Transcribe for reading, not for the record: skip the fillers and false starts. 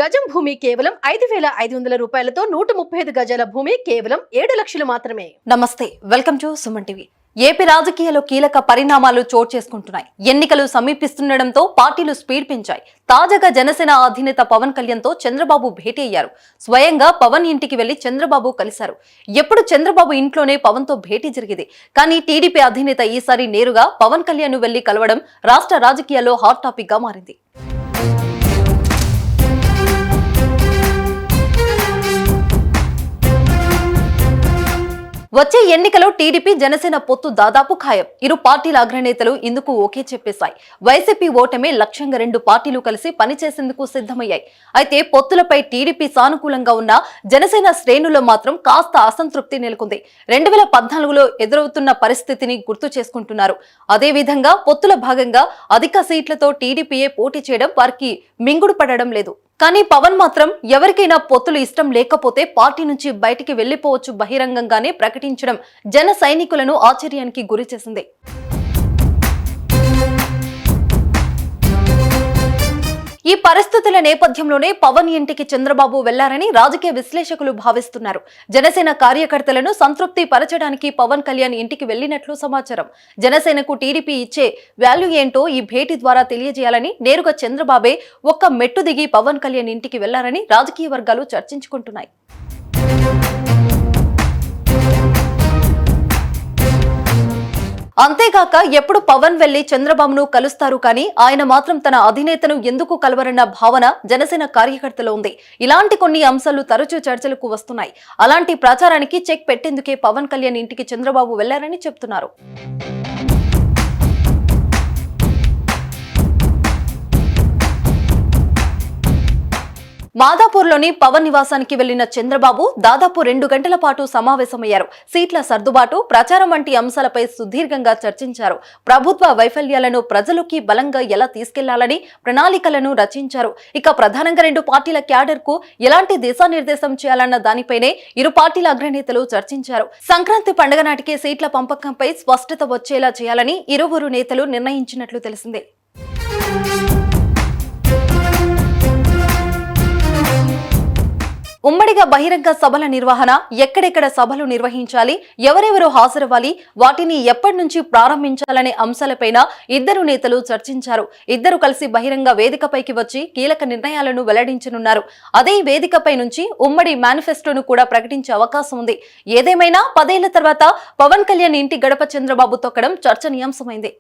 గజం భూమి కేవలం 5,500 రూపాయలతో 135 గజాల భూమి కేవలం 7 లక్షలు మాత్రమే. నమస్తే, welcome to Suman TV. AP రాజకీయాల్లో కీలక పరిణామాలు చోటు చేసుకుంటున్నాయి. ఎన్నికలు సమీపిస్తుండటంతో పార్టీలు స్పీడ్ పెంచాయి. తాజాగా జనసేన అధినేత పవన్ కళ్యాణ్ తో చంద్రబాబు భేటీ అయ్యారు. స్వయంగా పవన్ ఇంటికి వెళ్లి చంద్రబాబు కలిశారు. ఎప్పుడు చంద్రబాబు ఇంట్లోనే పవన్ తో భేటీ జరిగింది. కానీ టీడీపీ అధినేత ఈసారి నేరుగా పవన్ కళ్యాణ్ ను వెళ్లి కలవడం రాష్ట్ర రాజకీయాల్లో హాట్ టాపిక్ గా మారింది. వచ్చే ఎన్నికలో టీడీపీ జనసేన పొత్తు దాదాపు ఖాయం. ఇరు పార్టీల అగ్రనేతలు ఇందుకు ఓకే చెప్పేశాయి. వైసీపీ ఓటమే లక్ష్యంగా రెండు పార్టీలు కలిసి పనిచేసేందుకు సిద్ధమయ్యాయి. అయితే పొత్తులపై టీడీపీ సానుకూలంగా ఉన్న జనసేన శ్రేణుల్లో మాత్రం కాస్త అసంతృప్తి నెలకొంది. 2014లో ఎదురవుతున్న పరిస్థితిని గుర్తు చేసుకుంటున్నారు. అదేవిధంగా పొత్తుల భాగంగా అధిక సీట్లతో టీడీపీయే పోటీ చేయడం వారికి మింగుడు పడడం లేదు. కానీ పవన్ మాత్రం ఎవరికైనా పొత్తులు ఇష్టం లేకపోతే పార్టీ నుంచి బయటికి వెళ్లిపోవచ్చు బహిరంగంగానే ప్రకటించడం జన సైనికులను ఆశ్చర్యానికి గురిచేసింది. ఈ పరిస్థితుల నేపథ్యంలోనే పవన్ ఇంటికి చంద్రబాబు వెళ్లారని రాజకీయ విశ్లేషకులు భావిస్తున్నారు. జనసేన కార్యకర్తలను సంతృప్తి పరచడానికి పవన్ కళ్యాణ్ ఇంటికి వెళ్లినట్లు సమాచారం. జనసేనకు టీడీపీ ఇచ్చే వాల్యూ ఏంటో ఈ భేటీ ద్వారా తెలియజేయాలని నేరుగా చంద్రబాబే ఒక్క మెట్టు దిగి పవన్ కళ్యాణ్ ఇంటికి వెళ్లారని రాజకీయ వర్గాలు చర్చించుకుంటున్నాయి. అంతేగాక ఎప్పుడు పవన్ వెళ్లి చంద్రబాబును కలుస్తారు కానీ ఆయన మాత్రం తన అధినేతను ఎందుకు కలవరన్న భావన జనసేన కార్యకర్తలో ఉంది. ఇలాంటి కొన్ని అంశాలు తరచూ చర్చలకు వస్తున్నాయి. అలాంటి ప్రచారానికి చెక్ పెట్టేందుకే పవన్ కళ్యాణ్ ఇంటికి చంద్రబాబు వెళ్లారని చెప్తున్నారు. మాదాపూర్లోని పవన్ నివాసానికి వెళ్లిన చంద్రబాబు దాదాపు 2 గంటల పాటు సమావేశమయ్యారు. సీట్ల సర్దుబాటు, ప్రచారం వంటి అంశాలపై సుదీర్ఘంగా చర్చించారు. ప్రభుత్వ వైఫల్యాలను ప్రజలకి బలంగా ఎలా తీసుకెళ్లాలని ప్రణాళికలను రచించారు. ఇక ప్రధానంగా రెండు పార్టీల క్యాడర్ కు ఎలాంటి దిశానిర్దేశం చేయాలన్న దానిపైనే ఇరు పార్టీల అగ్రనేతలు చర్చించారు. సంక్రాంతి పండుగ నాటికే సీట్ల పంపకంపై స్పష్టత వచ్చేలా చేయాలని ఇరువురు నేతలు నిర్ణయించినట్లు తెలిసిందే. ఉమ్మడిగా బహిరంగ సభల నిర్వహణ, ఎక్కడెక్కడ సభలు నిర్వహించాలి, ఎవరెవరు హాజరవ్వాలి, వాటిని ఎప్పటి నుంచి ప్రారంభించాలనే అంశాలపైన ఇద్దరు నేతలు చర్చించారు. ఇద్దరు కలిసి బహిరంగ వేదికపైకి వచ్చి కీలక నిర్ణయాలను వెల్లడించనున్నారు. అదే వేదికపై నుంచి ఉమ్మడి మేనిఫెస్టోను కూడా ప్రకటించే అవకాశం ఉంది. ఏదేమైనా 10 ఏళ్ల తర్వాత పవన్ కళ్యాణ్ ఇంటి గడప చంద్రబాబు తొక్కడం చర్చనీయాంశమైంది.